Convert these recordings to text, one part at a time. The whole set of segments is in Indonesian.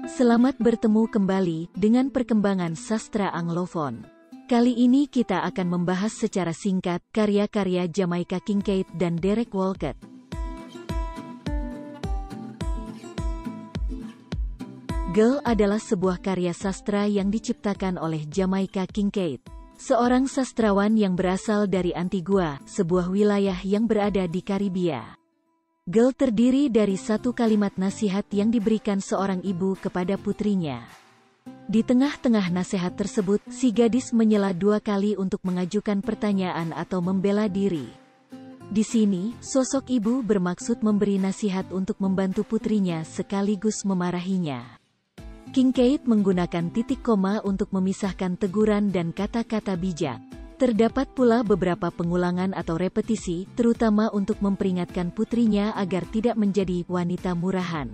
Selamat bertemu kembali dengan perkembangan sastra Anglofon. Kali ini kita akan membahas secara singkat karya-karya Jamaica Kincaid dan Derek Walcott. Girl adalah sebuah karya sastra yang diciptakan oleh Jamaica Kincaid, seorang sastrawan yang berasal dari Antigua, sebuah wilayah yang berada di Karibia. Girl terdiri dari satu kalimat nasihat yang diberikan seorang ibu kepada putrinya. Di tengah-tengah nasihat tersebut, si gadis menyela dua kali untuk mengajukan pertanyaan atau membela diri. Di sini, sosok ibu bermaksud memberi nasihat untuk membantu putrinya sekaligus memarahinya. Kincaid menggunakan titik koma untuk memisahkan teguran dan kata-kata bijak. Terdapat pula beberapa pengulangan atau repetisi, terutama untuk memperingatkan putrinya agar tidak menjadi wanita murahan.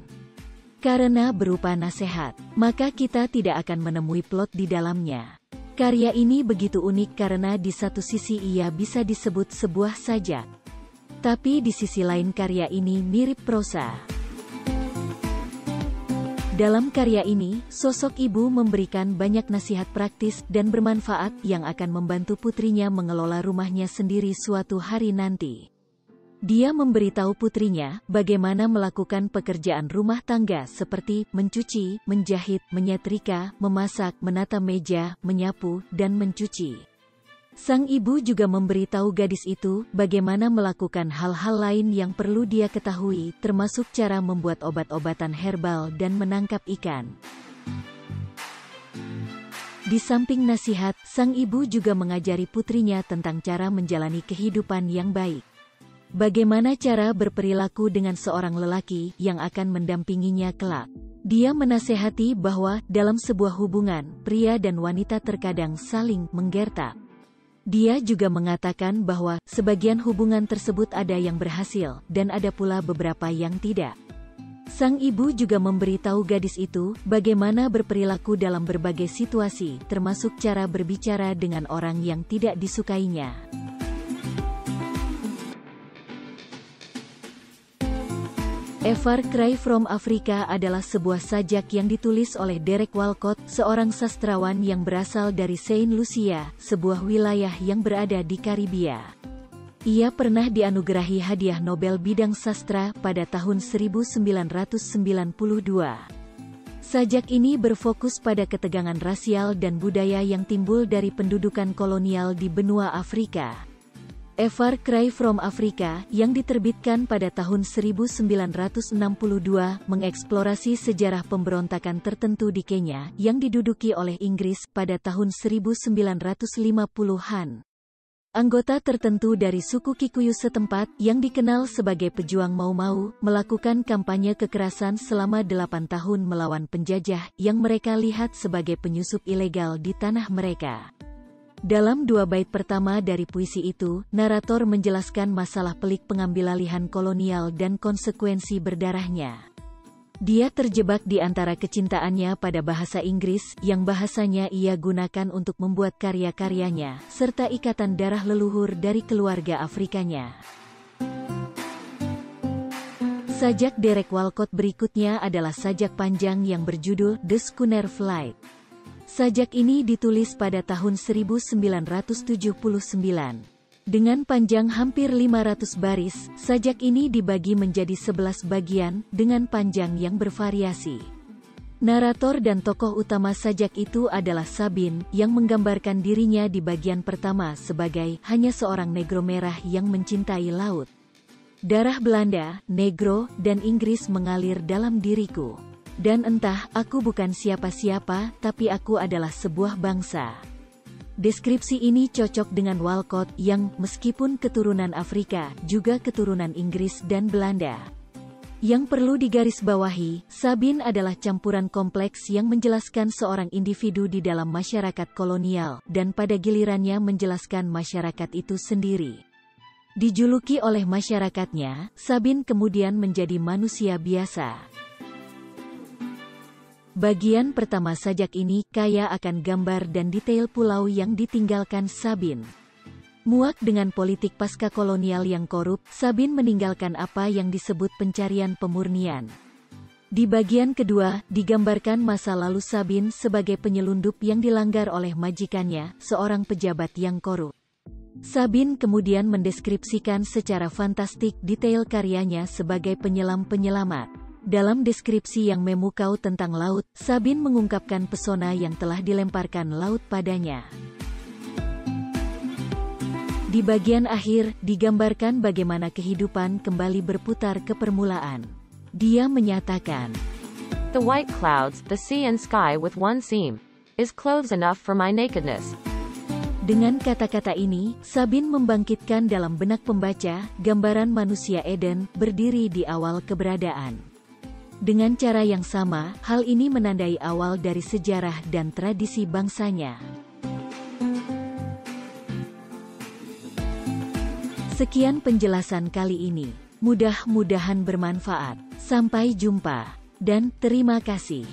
Karena berupa nasihat, maka kita tidak akan menemui plot di dalamnya. Karya ini begitu unik karena di satu sisi ia bisa disebut sebuah sajak. Tapi di sisi lain karya ini mirip prosa. Dalam karya ini, sosok ibu memberikan banyak nasihat praktis dan bermanfaat yang akan membantu putrinya mengelola rumahnya sendiri suatu hari nanti. Dia memberitahu putrinya bagaimana melakukan pekerjaan rumah tangga seperti mencuci, menjahit, menyetrika, memasak, menata meja, menyapu, dan mencuci. Sang ibu juga memberitahu gadis itu bagaimana melakukan hal-hal lain yang perlu dia ketahui, termasuk cara membuat obat-obatan herbal dan menangkap ikan. Di samping nasihat, sang ibu juga mengajari putrinya tentang cara menjalani kehidupan yang baik. Bagaimana cara berperilaku dengan seorang lelaki yang akan mendampinginya kelak. Dia menasehati bahwa dalam sebuah hubungan, pria dan wanita terkadang saling menggertak. Dia juga mengatakan bahwa sebagian hubungan tersebut ada yang berhasil, dan ada pula beberapa yang tidak. Sang ibu juga memberitahu gadis itu bagaimana berperilaku dalam berbagai situasi, termasuk cara berbicara dengan orang yang tidak disukainya. A Far Cry from Africa adalah sebuah sajak yang ditulis oleh Derek Walcott, seorang sastrawan yang berasal dari Saint Lucia, sebuah wilayah yang berada di Karibia. Ia pernah dianugerahi hadiah Nobel bidang sastra pada tahun 1992. Sajak ini berfokus pada ketegangan rasial dan budaya yang timbul dari pendudukan kolonial di benua Afrika. A Far Cry from Africa, yang diterbitkan pada tahun 1962, mengeksplorasi sejarah pemberontakan tertentu di Kenya, yang diduduki oleh Inggris pada tahun 1950-an. Anggota tertentu dari suku Kikuyu setempat, yang dikenal sebagai pejuang Mau Mau, melakukan kampanye kekerasan selama 8 tahun melawan penjajah, yang mereka lihat sebagai penyusup ilegal di tanah mereka. Dalam dua bait pertama dari puisi itu, narator menjelaskan masalah pelik pengambilalihan kolonial dan konsekuensi berdarahnya. Dia terjebak di antara kecintaannya pada bahasa Inggris, yang bahasanya ia gunakan untuk membuat karya-karyanya, serta ikatan darah leluhur dari keluarga Afrikanya. Sajak Derek Walcott berikutnya adalah sajak panjang yang berjudul The Schooner Flight. Sajak ini ditulis pada tahun 1979. Dengan panjang hampir 500 baris, sajak ini dibagi menjadi 11 bagian, dengan panjang yang bervariasi. Narator dan tokoh utama sajak itu adalah Sabine, yang menggambarkan dirinya di bagian pertama sebagai hanya seorang negro merah yang mencintai laut. Darah Belanda, negro, dan Inggris mengalir dalam diriku. Dan entah, aku bukan siapa-siapa, tapi aku adalah sebuah bangsa. Deskripsi ini cocok dengan Walcott yang, meskipun keturunan Afrika, juga keturunan Inggris dan Belanda. Yang perlu digarisbawahi, Sabine adalah campuran kompleks yang menjelaskan seorang individu di dalam masyarakat kolonial, dan pada gilirannya menjelaskan masyarakat itu sendiri. Dijuluki oleh masyarakatnya, Sabine kemudian menjadi manusia biasa. Bagian pertama sajak ini kaya akan gambar dan detail pulau yang ditinggalkan Sabine. Muak dengan politik pasca kolonial yang korup, Sabine meninggalkan apa yang disebut pencarian pemurnian. Di bagian kedua, digambarkan masa lalu Sabin sebagai penyelundup yang dilanggar oleh majikannya, seorang pejabat yang korup. Sabin kemudian mendeskripsikan secara fantastik detail karyanya sebagai penyelam-penyelamat. Dalam deskripsi yang memukau tentang laut, Sabin mengungkapkan pesona yang telah dilemparkan laut padanya. Di bagian akhir, digambarkan bagaimana kehidupan kembali berputar ke permulaan. Dia menyatakan, "The white clouds, the sea and sky with one seam, is clothes enough for my nakedness." Dengan kata-kata ini, Sabin membangkitkan dalam benak pembaca gambaran manusia Eden berdiri di awal keberadaan. Dengan cara yang sama, hal ini menandai awal dari sejarah dan tradisi bangsanya. Sekian penjelasan kali ini. Mudah-mudahan bermanfaat. Sampai jumpa, dan terima kasih.